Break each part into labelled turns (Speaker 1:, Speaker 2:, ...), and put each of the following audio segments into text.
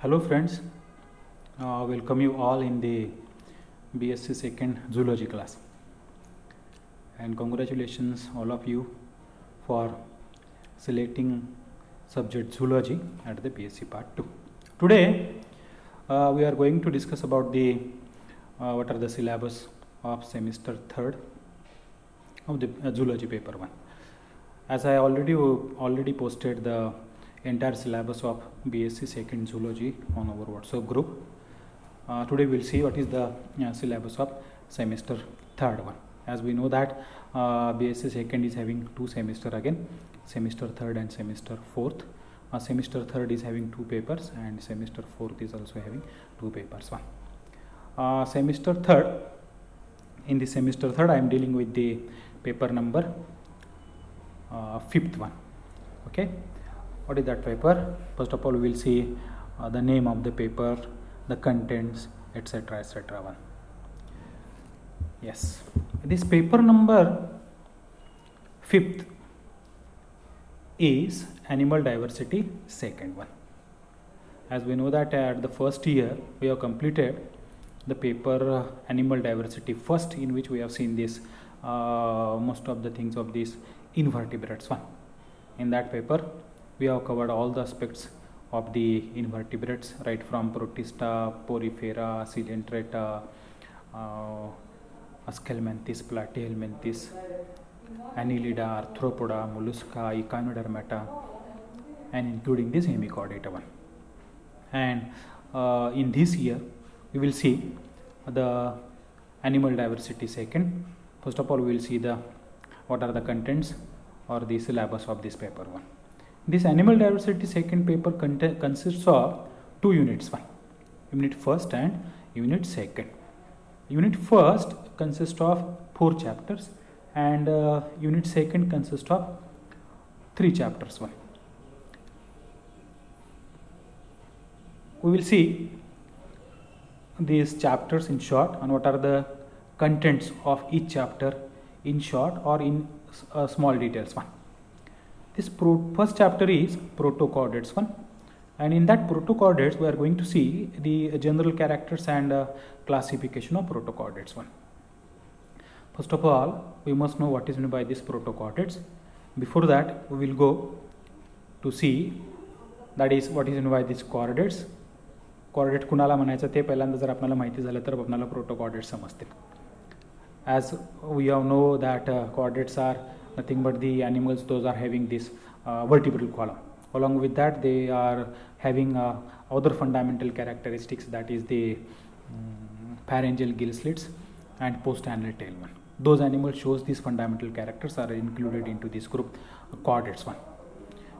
Speaker 1: Hello friends, welcome you all in the BSc second zoology class, and congratulations all of you for selecting subject zoology at the BSc part 2. Today we are going to discuss about the what are the syllabus of semester 3rd of the zoology paper 1. As I already posted the entire syllabus of BSc second zoology on our WhatsApp group. Today we'll see what is the syllabus of semester 3rd one. As we know that BSc second is having two semester again, semester 3rd and semester 4th. Semester 3rd is having two papers and semester 4th is also having two papers. Semester 3rd, in the semester 3rd I am dealing with the paper number 5th one. Okay. What is that paper? First of all, we will see the name of the paper, the contents, etc. etc. one. Yes, this paper number 5th is animal diversity second one. As we know that at the first year we have completed the paper animal diversity first, in which we have seen this most of the things of these invertebrates one. In that paper we have covered all the aspects of the invertebrates, right from Protista, Porifera, Coelenterata, Aschelminthes, Platyhelminthes, Annelida, Arthropoda, Mollusca, Echinodermata, and including this Hemichordata one. And in this year we will see the animal diversity second. First of all, we will see the what are the contents or the syllabus of this paper one. This animal diversity second paper consists of two units, one unit first and unit second. Unit first consists of 4 chapters and unit second consists of 3 chapters one. We will see these chapters in short and what are the contents of each chapter in short or in small details one. This first chapter is protochordates one, and in that protochordates we are going to see the general characters and classification of protochordates one. First of all, we must know what is meant by this protochordates. Before that, we will go to see that is what is meant by this chordates. Chordate कुणाला म्हणायचं ते पहिल्यांदा जर आपल्याला माहिती झालं तर आपल्याला protochordates समजतील. As we all know that chordates are nothing but the animals those are having this vertebral column. Along with that, they are having other fundamental characteristics, that is the pharyngeal gill slits and postannular tail one. Those animals shows these fundamental characters are included into this group chordates one.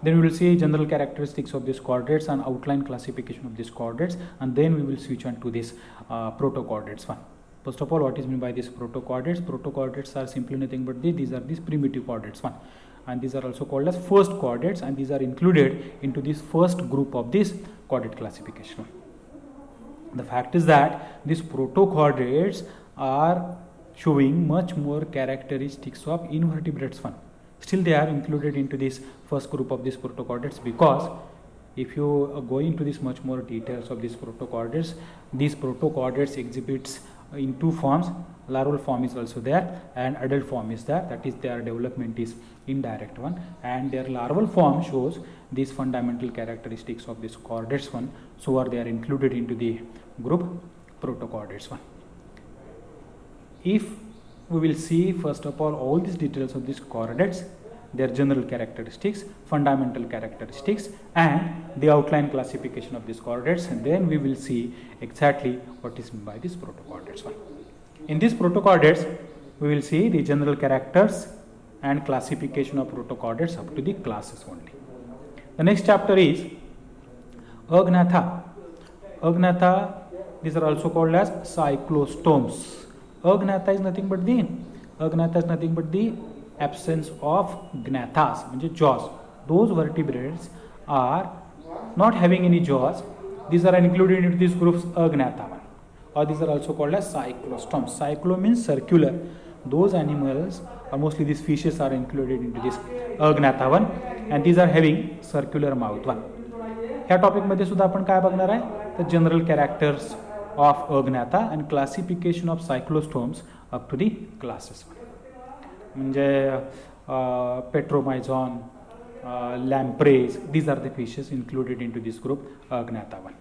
Speaker 1: Then we will see general characteristics of these chordates and outline classification of these chordates, and then we will switch on to this protochordates one. First of all, what is meant by these protochordates? Protochordates are simply nothing but these are these primitive chordates one, and these are also called as first chordates, and these are included into this first group of this chordate classification. The fact is that these protochordates are showing much more characteristics of invertebrates one. Still they are included into this first group of these protochordates, because if you go into this much more details of these protochordates exhibits in two forms. Larval form is also there and adult form is there, that is their development is indirect one, and their larval form shows these fundamental characteristics of this chordates one, so they are included into the group protochordates one. If we will see first of all these details of these chordates, their general characteristics, fundamental characteristics, and the outline classification of these chordates, and then we will see exactly what is meant by this protochordates one. In these protochordates, we will see the general characters and classification of protochordates up to the classes only. The next chapter is Agnatha. Agnatha, these are also called as cyclostomes. Agnatha is nothing but the absence of gnathas, म्हणजे jaws. Those vertebrates are not having any jaws. These are included into these groups Agnatha one, or these are also called as cyclostomes. Cyclo means circular. Those animals, or mostly these fishes, are included into this Agnatha one, and these are having circular mouth one. ह्या टॉपिकमध्ये सुद्धा आपण काय बघणार आहे, तर general characters of agnatha and classification of cyclostomes up to the classes. म्हणजे petromyzon, लॅम्प्रेज, these are the fishes included into this group Agnatha one.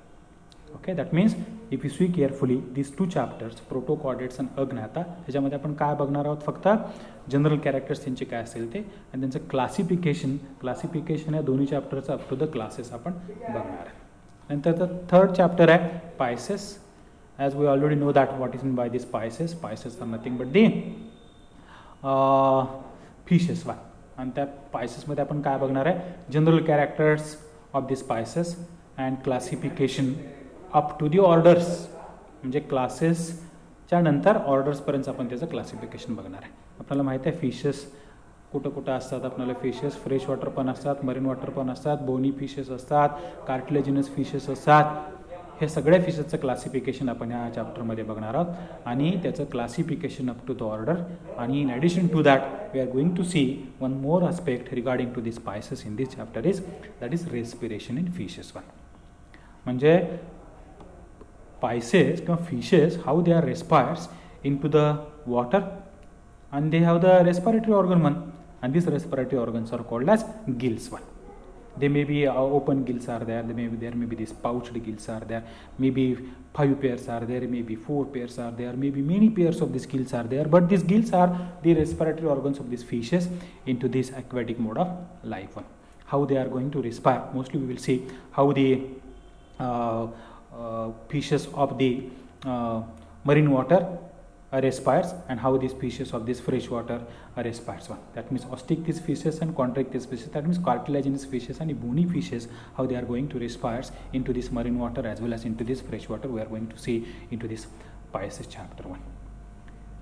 Speaker 1: Okay, that means if you see carefully these two chapters, protochordates and Agnatha, त्याच्यामध्ये आपण काय बघणार आहोत, फक्त general characters त्यांचे काय असेल ते आणि त्यांचं क्लासिफिकेशन या दोन्ही चॅप्टरचं अप टू द क्लासेस आपण बघणार आहे. नंतर थर्ड चॅप्टर आहे Pisces. As we already know that what is mean by this Pisces. Pisces are nothing but the fishes one. आणि त्या पायसेसमध्ये आपण काय बघणार आहे, general characters of this Pisces and classification up to the orders. म्हणजे क्लासेसच्या नंतर ऑर्डर्सपर्यंत आपण त्याचं क्लासिफिकेशन बघणार आहे. आपल्याला माहिती आहे फिशेस कुठं कुठं असतात. आपल्याला फिशेस फ्रेश वॉटर पण असतात, मरीन वॉटर पण असतात, बोनी फिशेस असतात, कार्टिलेजिनस फिशेस असतात. हे सगळ्या फिशेसचं क्लासिफिकेशन आपण या चॅप्टरमध्ये बघणार आहोत आणि त्याचं classification up to the order. आणि in addition to that we are going to see one more aspect regarding to this pisces in this chapter that is respiration in fishes one. म्हणजे pisces किंवा fishes how they are respires in to the water and they have the respiratory organ one, and these respiratory organs are called as gills one. They may be open gills are there, there may be these pouched gills are there, maybe 5 pairs are there, maybe 4 pairs are there, maybe many pairs of these gills are there, but these gills are the respiratory organs of these fishes into this aquatic mode of life one. How they are going to respire, mostly we will see how the fishes of the marine water respires and how these fishes of this fresh water respires one. That means osteichthyes fishes and chondrichthyes fishes, that means cartilaginous fishes and bony fishes, how they are going to respire into this marine water as well as into this fresh water. We are going to see into this Pisces chapter 1.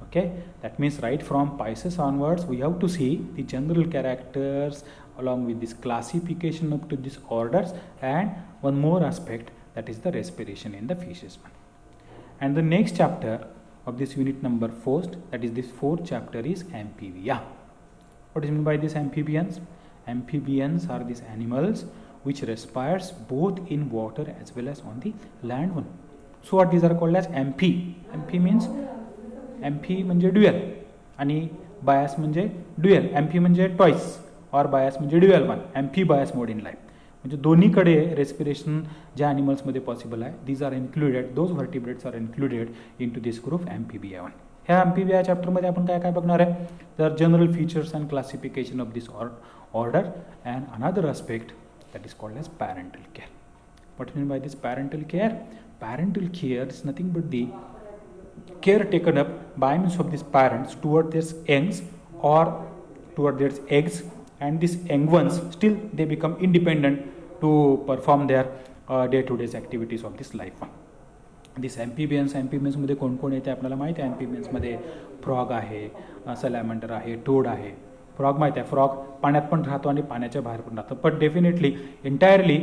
Speaker 1: Okay, that means right from Pisces onwards we have to see the general characters along with this classification up to these orders and one more aspect, that is the respiration in the fishes one. And the next chapter of this unit number 4, that is this fourth chapter, is amphibia. What is meant by this amphibians? Amphibians are these animals which respires both in water as well as on the land one. So what these are called as amphi. Amphi means amphi म्हणजे dual आणि bios म्हणजे dual. amphi म्हणजे twice or bios म्हणजे dual one. amphi bios mode in life म्हणजे दोन्हीकडे respiration ज्या ॲनिमल्समध्ये possible आहे, these are included, those vertebrates are included in to this group amphibia one. ह्या अँफिबिया चॅप्टरमध्ये आपण काय काय बघणार आहे, तर general features and classification of this order and another aspect that is called as parental care. What mean by this parental care? Parental care is nothing but the care taken up by means of this parents toward their youngs or toward their eggs, and these young ones still they become independent to perform their day-to-day activities of this life. These amphibians मध्ये कोण कोण येते आपल्याला माहिती आहे. amphibiansमध्ये frog आहे, सॅलॅमंडर आहे, toad आहे. फ्रॉग माहिती आहे, फ्रॉग पाण्यात पण राहतो आणि पाण्याच्या बाहेर पण राहतो, but definitely entirely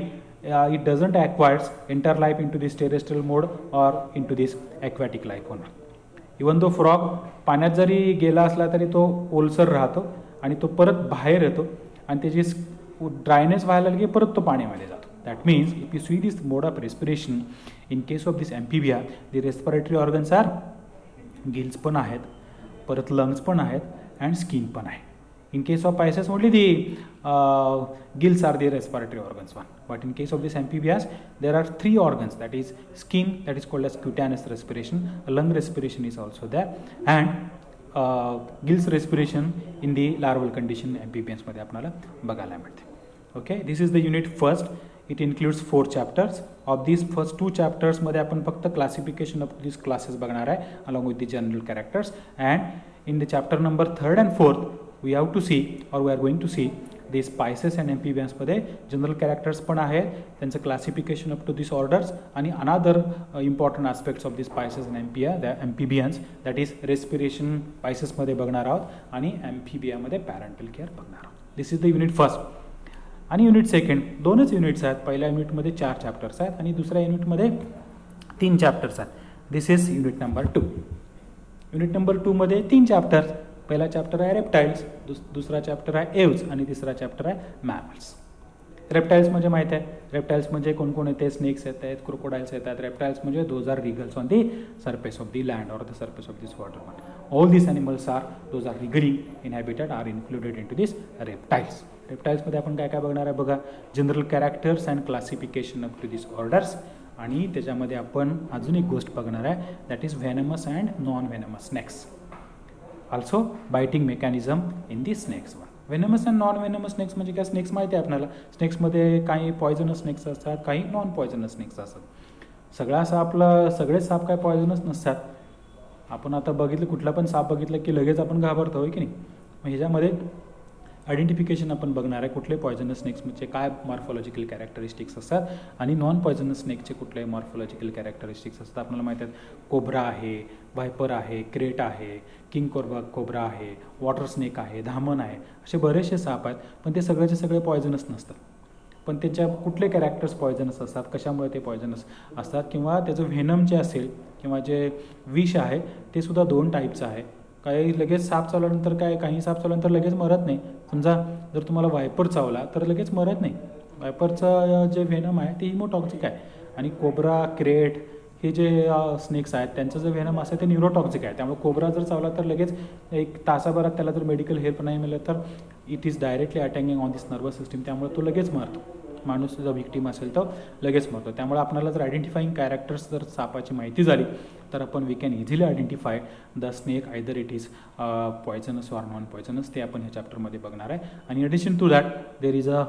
Speaker 1: it doesn't acquires entire life in to this terrestrial mode or in to this aquatic life होणार. इवन तो फ्रॉग पाण्यात जरी गेला असला तरी तो ओलसर राहतो आणि तो परत बाहेर येतो आणि त्याची ड्रायनेस व्हायला लागली परत तो पाण्यामध्ये जातो. That means if you see this mode of respiration in case of this amphibia, the respiratory organs are gills पण आहेत, परत लंग्स पण आहेत अँड स्किन पण आहे. In case of pisces only the gills are the respiratory organs one, but in case of this amphibias there are 3 organs, that is skin, that is called as cutaneous respiration, lung respiration is also there, and gills respiration in the larval condition एम्फिबियन्समध्ये आपल्याला बघायला मिळते. Okay, this is the unit first. It includes 4 chapters. Of this first 2 chaptersमध्ये आपण फक्त classification of this classes बघणार आहे along with the general characters. And in the chapter number 3rd and 4th we have to see or we are going to see this Pisces and एम्फिबियन्समध्ये general characters पण आहेत, त्यांचं classification up to this orders आणि another important aspects of this Pisces and amphibians, that is respiration पायसेसमध्ये बघणार आहोत आणि एम्फिबियामध्ये पॅरेंटल केअर बघणार आहोत. This is the unit first. आणि युनिट सेकंड 2च युनिट्स आहेत. पहिल्या युनिटमध्ये 4 chapters आहेत आणि दुसऱ्या युनिटमध्ये 3 chapters आहेत. This is unit number 2. Unit number 2 मध्ये 3 chapters. पहिला चॅप्टर आहे रेप्टाइल्स, दुसरा चॅप्टर आहे एव्ज आणि तिसरा चॅप्टर आहे मॅमल्स. रेप्टाइल्स म्हणजे माहिती आहे, रेप्टाइल्स म्हणजे कोण येते, स्नेक्स येत आहेत, क्रोकोडाइल्स येतात. रेप्टाइल्स म्हणजे those are wriggles on the surface of the land or the surface of this water. All this animals are those are wriggling inhabited are included in to this reptiles. रेप्टाइल्समध्ये आपण काय काय बघणार आहे बघा, general characters and classification up to this orders. आणि त्याच्यामध्ये आपण अजून एक गोष्ट बघणार आहे, that is venomous and non venomous snakes. Also biting mechanism in the snakes. व्हेनमस and non venomous snacks म्हणजे काय, स्नेक्स माहिती आहे आपल्याला, स्नेक्समध्ये काही पॉयझनस स्नेक्स असतात, काही नॉन पॉयझनस स्नेक्स असतात. सगळेच साप काय पॉयझनस नसतात. आपण आता बघितलं, कुठला पण साप बघितलं की लगेच आपण घाबरतो, होय की नाही. मग ह्याच्यामध्ये आयडेंटिफिकेशन आपण बघणार आहे, कुठले पॉयझनस स्नेक्सचे काय मॉर्फॉलॉजिकल कॅरेक्टरिस्टिक्स असतात आणि नॉन पॉयझनस स्नेकचे कुठले मॉर्फॉलॉजिकल कॅरेक्टरिस्टिक्स असतात. आपल्याला माहिती आहेत, कोब्रा आहे, व्हायपर आहे, क्रेट आहे, किंग कोब्रा आहे, वॉटर स्नेक आहे, धामण आहे, असे बरेचसे साप आहेत. पण ते सगळेचे सगळे पॉयझनस नसतात. पण त्याच्या कुठले कॅरेक्टर्स पॉयझनस असतात, कशामुळे ते पॉयझनस असतात, किंवा त्याचं व्हेनम जे असेल किंवा जे विष आहे ते सुद्धा 2 टाईपचं आहे. काही लगेच साप चावल्यानंतर काही साप चावल्यानंतर लगेच मरत नाही. समजा जर तुम्हाला वायपर चावला तर लगेच मरत नाही. वायपरचं जे व्हेनम आहे ते हिमोटॉक्सिक आहे. आणि कोब्रा, क्रेट हे जे स्नेक्स आहेत त्यांचं जे व्हेनम असतं ते न्यूरोटॉक्सिक आहे. त्यामुळे कोब्रा जर चावला तर लगेच 1 तासाभरात त्याला जर मेडिकल हेल्प नाही मिळालं तर it is directly attacking on this nervous system. त्यामुळे तो लगेच मरतो. माणूस जर विक्टीम असेल तर लगेच मरतो. त्यामुळे आपल्याला जर आयडेंटिफाईंग कॅरेक्टर्स जर सापाची माहिती झाली तर आपण we can easily identify the snake either it is poisonous or non poisonous. ते आपण ह्या चॅप्टरमध्ये बघणार आहे. आणि addition to that there is a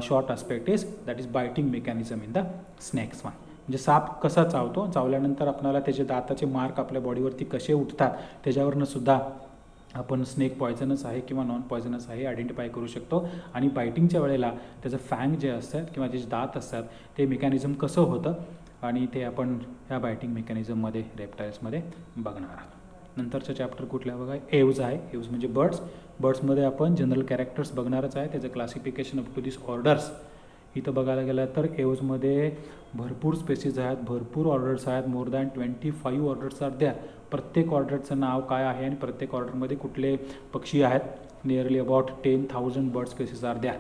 Speaker 1: short aspect is that is biting mechanism in the snakes one. म्हणजे साप कसा चावतो, चावल्यानंतर आपल्याला त्याचे दाताचे मार्क आपल्या बॉडीवरती कसे उठतात त्याच्यावरनं सुद्धा आपण स्नेक पॉयझनस आहे किंवा नॉन पॉयझनस आहे आयडेंटिफाय करू शकतो. आणि बायटिंगच्या वेळेला त्याचं फँग जे असतात किंवा त्याचे दात असतात ते मेकॅनिझम कसं होतं आणि ते आपण ह्या बायटिंग मेकॅनिझममध्ये रेप्टाईल्समध्ये बघणार आहोत. नंतरचं चॅप्टर कुठल्या बघा, एव्ज आहे. एव्ज म्हणजे बर्ड्समध्ये आपण जनरल कॅरेक्टर्स बघणारच आहे, त्याचं classification up to this orders. इथं बघायला गेलं तर एव्जमध्ये भरपूर स्पेसीज आहेत, भरपूर ऑर्डर्स आहेत, मोर दॅन 25 ऑर्डर्स आर द्या. प्रत्येक ऑर्डरचं नाव काय आहे आणि प्रत्येक ऑर्डरमध्ये कुठले पक्षी आहेत. Nearly about 10,000 bird species are द्या.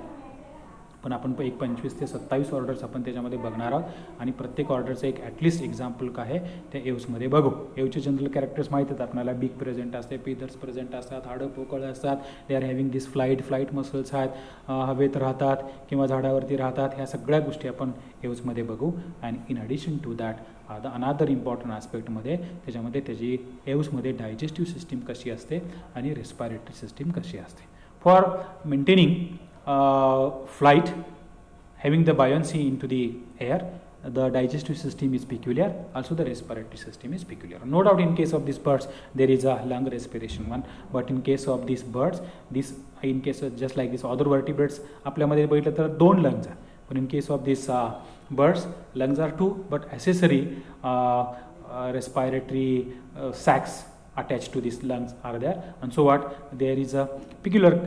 Speaker 1: पण आपण 25 ते 27 ऑर्डर्स आपण त्याच्यामध्ये बघणार आहोत. आणि प्रत्येक ऑर्डरचं एक ॲटलिस्ट एक्झाम्पल काय आहे त्या एव्समध्ये बघू. एव्हचे जनरल कॅरेक्टर्स माहीत आहेत आपल्याला, बीक प्रेझेंट असते, पिदर्स प्रेझेंट असतात, हाडं पोकळ असतात, they are having this flight muscles आहेत, हवेत राहतात किंवा झाडावरती राहतात. ह्या सगळ्या गोष्टी आपण एव्समध्ये बघू. And in addition to that another important आस्पेक्टमध्ये त्याच्यामध्ये त्याची एव्समध्ये डायजेस्टिव्ह सिस्टीम कशी असते आणि रेस्पिरेटरी सिस्टीम कशी असते. For maintaining flight, having the buoyancy into the air, the digestive system is peculiar, also the respiratory system is peculiar. No doubt in case of these birds there is a lung respiration one, but in case of these birds, in case of just like this other vertebrates आपल्यामध्ये बघितलं तर 2 lungs आहेत, पण in case of these birds lungs are 2 but accessory respiratory sacs attached to these lungs are there, and so what there is a peculiar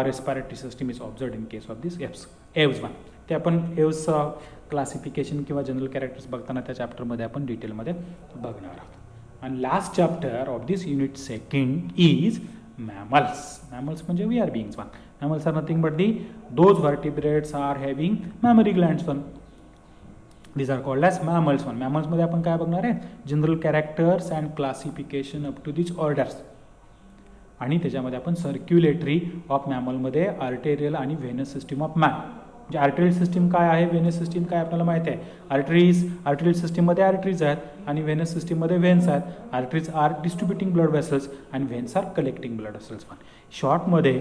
Speaker 1: respiratory system is observed in case of this aves one. ते आपण aves classification किंवा general characters बघताना त्या चॅप्टरमध्ये आपण डिटेलमध्ये बघणार आहोत. आणि last chapter of this unit second is mammals. Mammals म्हणजे we are beings one. Mammals are nothing but those vertebrates are having mammary glands one. these are called as mammals one. मॅमल्समध्ये आपण काय बघणार आहे, general characters and classification up to this orders. आणि त्याच्यामध्ये आपण circulatory of मॅमलमध्ये arterial आणि व्हेनस सिस्टीम ऑफ मॅन. म्हणजे आर्टेरियल सिस्टीम काय आहे, व्हेनस सिस्टीम काय आपल्याला माहिती आहे. आर्टेरियल सिस्टीममध्ये आर्टरीज आहेत आणि व्हेनस सिस्टीममध्ये व्हेन्स आहेत. Arteries are distributing blood vessels and veins are collecting blood vessels. पण शॉर्टमध्ये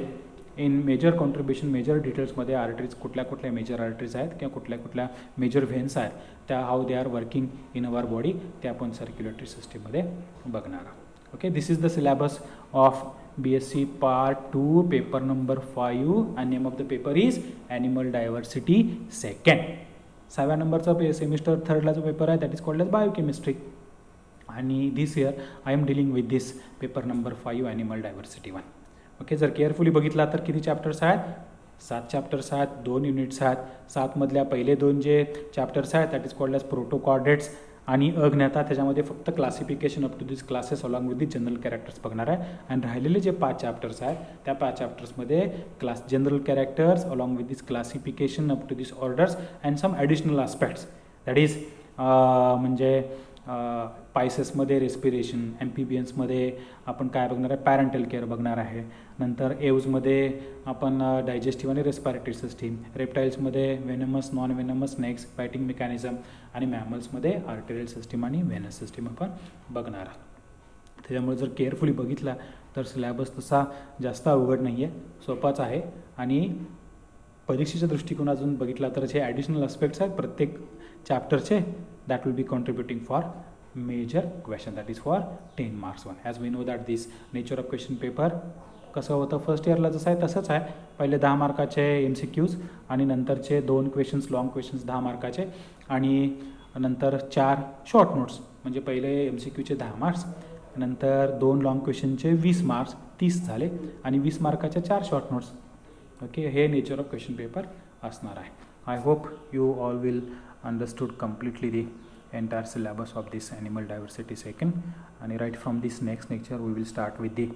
Speaker 1: इन मेजर कॉन्ट्रीब्युशन मेजर डिटेल्समध्ये आर्टरीज कुठल्या मेजर आर्टरीज आहेत किंवा कुठल्या मेजर व्हेन्स आहेत, त्या how they are working in our body ते आपण सर्क्युलेटरी सिस्टीममध्ये बघणार आहोत. Okay, this is the syllabus of BSc Part 2, paper number 5, and name of the paper is Animal Diversity Second. 7 नंबरचा सेमिस्टर 3ला जो पेपर आहे that is called as Biochemistry. आणि this year I am dealing with this paper number 5, Animal Diversity 1. Okay, जर carefully बघितला तर किती chapters आहेत, 7 chapters आहेत, 2 युनिट्स आहेत. 7 मधल्या पहिले 2 जे चॅप्टर्स आहेत that is called as Protocordets आणि अज्ञाता त्याच्यामध्ये फक्त classification up to this classes along with the general characters बघणार आहे. आणि राहिलेले जे 5 चॅप्टर्स आहेत त्या 5 चॅप्टर्समध्ये general characters along with this classification up to this orders and some additional aspects that is म्हणजे पायसेसमध्ये रेस्पिरेशन, ॲम्फिबियन्समध्ये आपण काय बघणार आहे, पॅरेंटल केअर बघणार आहे. नंतर एव्जमध्ये आपण डायजेस्टिव्ह आणि रेस्पिरेटरी सिस्टीम, रेप्टाईल्समध्ये venomous, non venomous, snakes, fighting mechanism आणि मॅमल्समध्ये आर्टेरियल सिस्टीम आणि व्हेनस सिस्टीम आपण बघणार आहोत. त्याच्यामुळे जर केअरफुली बघितला तर सिलॅबस तसा जास्त अवघड नाही आहे, सोपाच आहे. आणि परीक्षेच्या दृष्टिकोनातून बघितला तर जे ॲडिशनल आस्पेक्ट्स आहेत प्रत्येक चॅप्टरचे that will be contributing for major question, that is for 10 marks one. As we know that this nature of question paper कसं होतं फर्स्ट इयरला जसं आहे तसंच आहे. पहिले 10 मार्काचे MCQs आणि नंतरचे 2 क्वेश्चन्स लॉंग क्वेश्चन्स 10 मार्काचे आणि नंतर 4 शॉर्ट नोट्स. म्हणजे पहिले MCQचे 10 मार्क्स, नंतर 2 लॉंग क्वेश्चनचे 20 मार्क्स, 30 झाले आणि 20 मार्काच्या 4 शॉर्ट नोट्स. ओके, हे नेचर ऑफ क्वेश्चन पेपर असणार आहे. I hope you all will understood completely the entire syllabus of this animal diversity second. And right from this next lecture we will start with the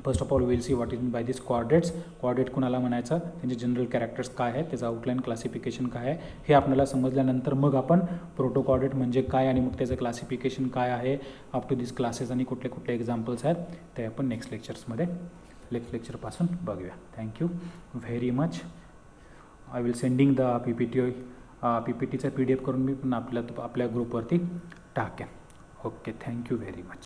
Speaker 1: first of all we will see what is by this coordinates. coordinate कुणाला म्हणायचं, त्यांचे general characters काय आहेत, त्याचं outline classification काय आहे हे आपल्याला समजल्यानंतर मग आपण प्रोटो कोऑर्डिनेट म्हणजे काय आणि मग त्याचं क्लासिफिकेशन काय आहे, अप टू दिस क्लासेस आणि कुठले कुठले एक्झाम्पल्स आहेत ते आपण नेक्स्ट लेक्चर्समध्ये लेक्चरपासून बघूया. Thank you very much. I will sending the PPTचा PDF करून मी पण आपल्या ग्रुपवरती टाकेन. Okay, thank you very much.